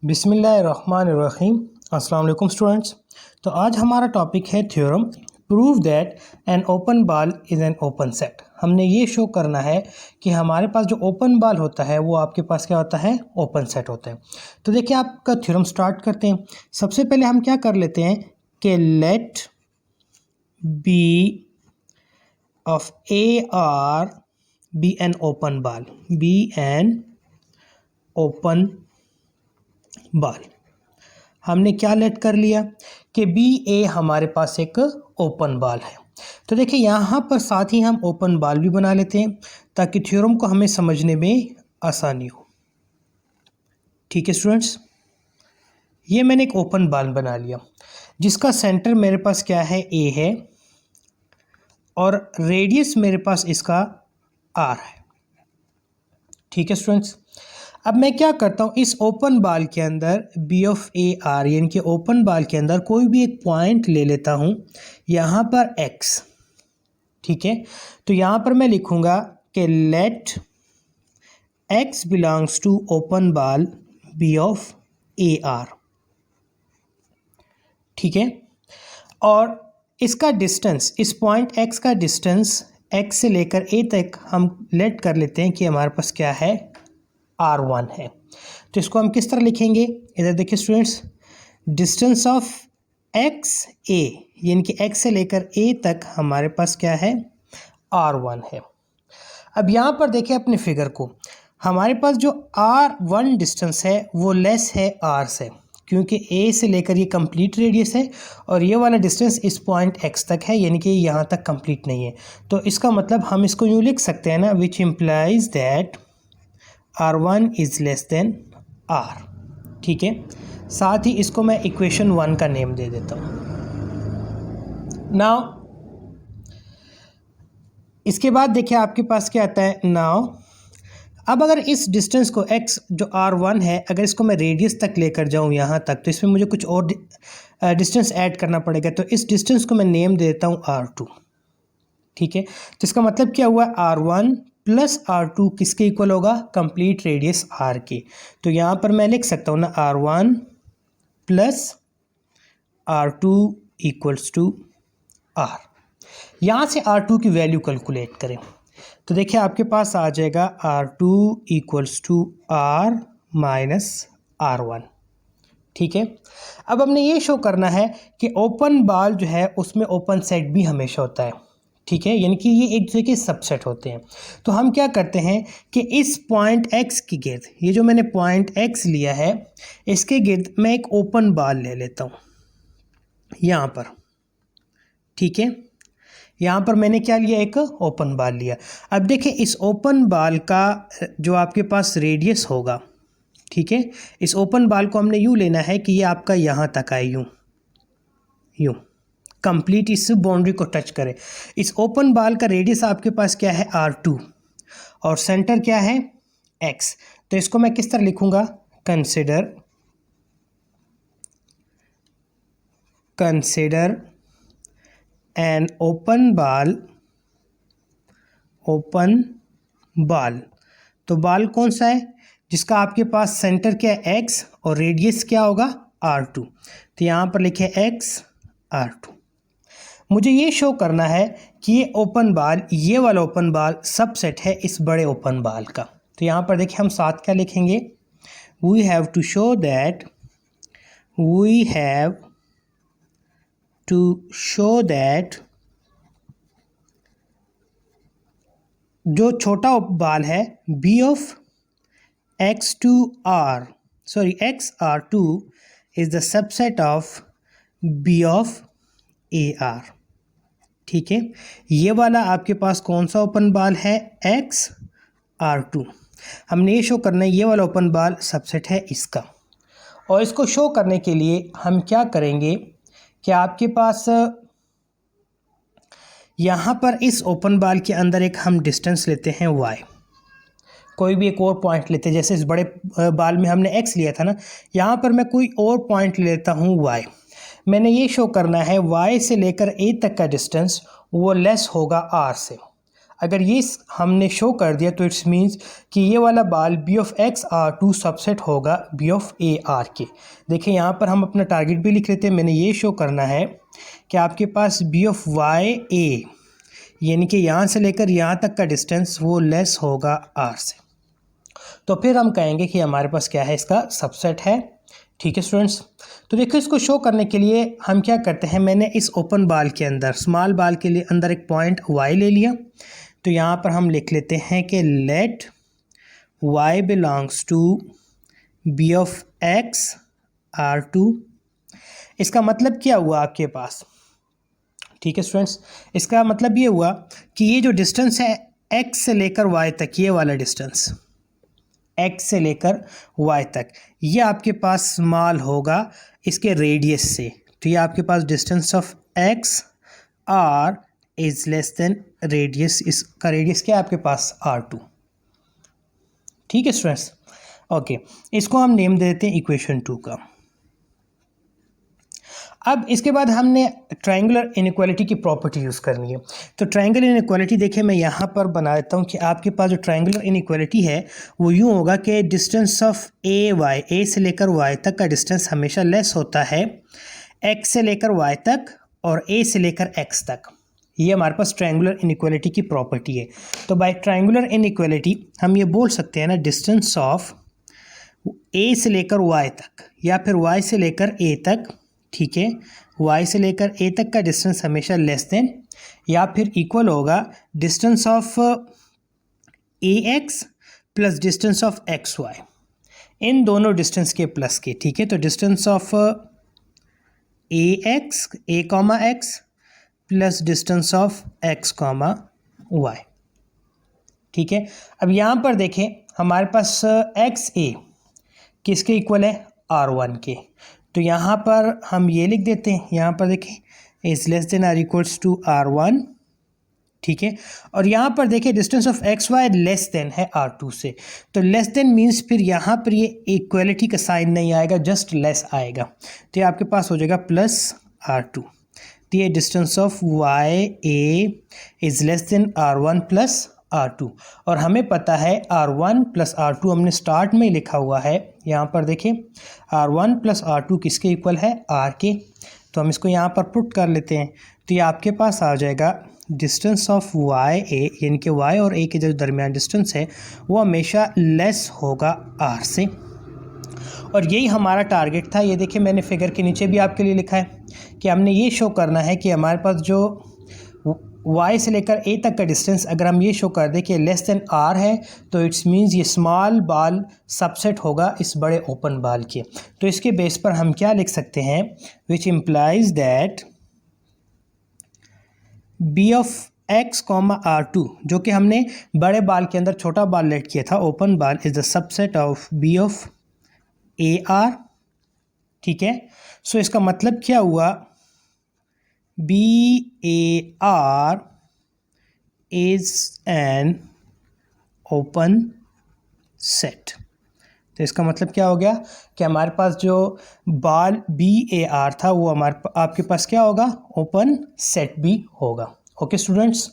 बिस्मिल्लाहिर्रहमानिर्रहीम। अस्सलाम वालेकुम स्टूडेंट्स। तो आज हमारा टॉपिक है theorem prove that N open ball is an open set. हमने ये शो करना है कि हमारे पास जो ओपन बॉल होता है वो आपके पास क्या होता है, ओपन सेट होता है। तो देखिए आपका थ्योरम स्टार्ट करते हैं। सबसे पहले हम क्या कर लेते हैं कि let B of A R be an open ball, be an open ball. हमने क्या लेट कर लिया कि बी ए हमारे पास एक ओपन बॉल है। तो देखिए यहाँ पर साथ ही हम ओपन बॉल भी बना लेते हैं ताकि थ्योरम को हमें समझने में आसानी हो। ठीक है स्टूडेंट्स, ये मैंने एक ओपन बॉल बना लिया जिसका सेंटर मेरे पास क्या है, ए है, और रेडियस मेरे पास इसका आर है। ठीक है स्टूडेंट्स, अब मैं क्या करता हूँ, इस ओपन बॉल के अंदर बी ऑफ ए आर यानी कि ओपन बॉल के अंदर कोई भी एक पॉइंट ले लेता हूँ, यहाँ पर एक्स। ठीक है, तो यहाँ पर मैं लिखूँगा कि let X belongs to open ball B of A R. ठीक है, और इसका डिस्टेंस, इस पॉइंट एक्स का डिस्टेंस एक्स से लेकर ए तक हम लेट कर लेते हैं कि हमारे पास क्या है, R1 है। तो इसको हम किस तरह लिखेंगे, इधर देखिए स्टूडेंट्स, डिस्टेंस ऑफ एक्स ए यानी कि एक्स से लेकर ए तक हमारे पास क्या है, R1 है। अब यहाँ पर देखिए अपने फिगर को, हमारे पास जो R1 डिस्टेंस है वो लेस है R से, क्योंकि ए से लेकर ये कंप्लीट रेडियस है और ये वाला डिस्टेंस इस पॉइंट एक्स तक है यानी कि यहाँ तक कंप्लीट नहीं है। तो इसका मतलब हम इसको यूँ लिख सकते हैं ना, which implies that R1 is less then R। ठीक है, साथ ही इसको मैं इक्वेशन 1 का नेम दे देता हूँ। नाउ इसके बाद देखिए आपके पास क्या आता है, नाउ अब अगर इस डिस्टेंस को x जो R1 है, अगर इसको मैं रेडियस तक लेकर जाऊँ यहाँ तक, तो इसमें मुझे कुछ और डिस्टेंस ऐड करना पड़ेगा। तो इस डिस्टेंस को मैं नेम दे देता हूँ R2। ठीक है, तो इसका मतलब क्या हुआ, R1 प्लस R2 किसके इक्वल होगा, कंप्लीट रेडियस R के। तो यहाँ पर मैं लिख सकता हूँ ना, R1 plus R2 equals to R। यहाँ से R2 की वैल्यू कैलकुलेट करें तो देखिए आपके पास आ जाएगा R2 equals to R minus R1। ठीक है, अब हमने ये शो करना है कि ओपन बॉल जो है उसमें ओपन सेट भी हमेशा होता है। ठीक है, यानी कि ये एक दूसरे के सबसेट होते हैं। तो हम क्या करते हैं कि इस पॉइंट x की गिर्द, ये जो मैंने पॉइंट x लिया है, इसके गिर्द मैं एक ओपन बॉल ले लेता हूँ यहाँ पर। ठीक है, यहाँ पर मैंने क्या लिया, एक ओपन बॉल लिया। अब देखिए इस ओपन बॉल का जो आपके पास रेडियस होगा, ठीक है, इस ओपन बॉल को हमने यूँ लेना है कि ये आपका यहाँ तक आए, यूँ यूँ कंप्लीट इस बाउंड्री को टच करे। इस ओपन बॉल का रेडियस आपके पास क्या है, R2, और सेंटर क्या है, X। तो इसको मैं किस तरह लिखूँगा, कंसिडर एन ओपन बॉल। तो बॉल कौन सा है, जिसका आपके पास सेंटर क्या है, X, और रेडियस क्या होगा, R2। तो यहाँ पर लिखे X R2। मुझे ये शो करना है कि ये ओपन बॉल, ये वाला ओपन बॉल सबसेट है इस बड़े ओपन बॉल का। तो यहाँ पर देखिए हम साथ क्या लिखेंगे, we have to show that जो छोटा बॉल है B of XR2 is the subset of B of AR। ठीक है, ये वाला आपके पास कौन सा ओपन बॉल है, XR2। हमने ये शो करना है ये वाला ओपन बॉल सबसेट है इसका। और इसको शो करने के लिए हम क्या करेंगे कि आपके पास यहाँ पर इस ओपन बॉल के अंदर एक हम डिस्टेंस लेते हैं y, कोई भी एक और पॉइंट लेते हैं। जैसे इस बड़े बॉल में हमने x लिया था ना, यहाँ पर मैं कोई और पॉइंट लेता हूँ y। मैंने ये शो करना है y से लेकर a तक का डिस्टेंस वो लेस होगा r से। अगर ये हमने शो कर दिया तो इट्स मीन्स कि ये वाला ball B of X R two subset होगा बी ऑफ ए आर के। देखिए यहाँ पर हम अपना टारगेट भी लिख लेते हैं। मैंने ये शो करना है कि आपके पास बी ऑफ वाई ए यानी कि यहाँ से लेकर यहाँ तक का डिस्टेंस वो लेस होगा आर से, तो फिर हम कहेंगे कि हमारे पास क्या है, इसका सबसेट है। ठीक है स्टूडेंट्स, तो देखो इसको शो करने के लिए हम क्या करते हैं, मैंने इस ओपन बाल के अंदर स्मॉल बाल के लिए अंदर एक पॉइंट y ले लिया। तो यहाँ पर हम लिख लेते हैं कि let y belongs to b of x r2। इसका मतलब क्या हुआ आपके पास, ठीक है स्टूडेंट्स, इसका मतलब ये हुआ कि ये जो डिस्टेंस है x से लेकर y तक, ये वाला डिस्टेंस x से लेकर y तक, ये आपके पास स्मॉल होगा इसके रेडियस से। तो ये आपके पास distance of x r is less than radius, इसका रेडियस क्या है आपके पास r2। ठीक है स्टूडेंट्स, ओके, इसको हम नेम दे देते हैं इक्वेशन 2 का। अब इसके बाद हमने ट्रायंगुलर इनइक्वालिटी की प्रॉपर्टी यूज़ करनी है। तो ट्रायंगुलर इनइक्वालिटी देखिए मैं यहाँ पर बना देता हूँ कि आपके पास जो ट्रायंगुलर इनइक्वालिटी है वो यूँ होगा कि डिस्टेंस ऑफ ए से लेकर वाई तक का डिस्टेंस हमेशा लेस होता है एक्स से लेकर वाई तक और ए से लेकर एक्स तक। ये हमारे पास ट्रायंगुलर इनइक्वालिटी की प्रॉपर्टी है। तो बाय ट्रायंगुलर इनइक्वालिटी हम ये बोल सकते हैं ना, डिस्टेंस ऑफ ए से लेकर वाई तक या फिर वाई से लेकर ए तक, ठीक है, y से लेकर a तक का डिस्टेंस हमेशा लेस देन या फिर इक्वल होगा distance of ax plus distance of xy, इन दोनों डिस्टेंस के प्लस के। ठीक है, तो distance of a comma x plus distance of x comma y। ठीक है, अब यहाँ पर देखें हमारे पास xa किसके इक्वल है, r1 के। तो यहाँ पर हम ये लिख देते हैं, यहाँ पर देखें is less than R equals to r1। ठीक है, और यहाँ पर देखें distance of xy less than है r2 से। तो लेस देन मीन्स फिर यहाँ पर ये इक्वलिटी का साइन नहीं आएगा, जस्ट लेस आएगा। तो ये आपके पास हो जाएगा प्लस r2। तो ये distance of ya is less then r1 plus r2, और हमें पता है r1 प्लस r2 हमने स्टार्ट में लिखा हुआ है। यहाँ पर देखें r1 प्लस r2 किसके इक्वल है, r के। तो हम इसको यहाँ पर पुट कर लेते हैं। तो ये आपके पास आ जाएगा डिस्टेंस ऑफ y a यानी कि y और a के जो दरमियान डिस्टेंस है वो हमेशा लेस होगा r से, और यही हमारा टारगेट था। ये देखिए मैंने फिगर के नीचे भी आपके लिए लिखा है कि हमने ये शो करना है कि हमारे पास जो y से लेकर a तक का डिस्टेंस अगर हम ये शो कर दें कि लेस देन r है, तो इट्स मीन्स ये स्मॉल बाल सबसेट होगा इस बड़े ओपन बाल के। तो इसके बेस पर हम क्या लिख सकते हैं, which implies that b of x comma r2, जो कि हमने बड़े बाल के अंदर छोटा बाल लेट किया था, ओपन बाल, is the subset of b of ar। ठीक है, सो इसका मतलब क्या हुआ, BAR is an open set। तो इसका मतलब क्या हो गया कि हमारे पास जो बाल BAR था वो आपके पास क्या होगा, ओपन सेट भी होगा। Okay students.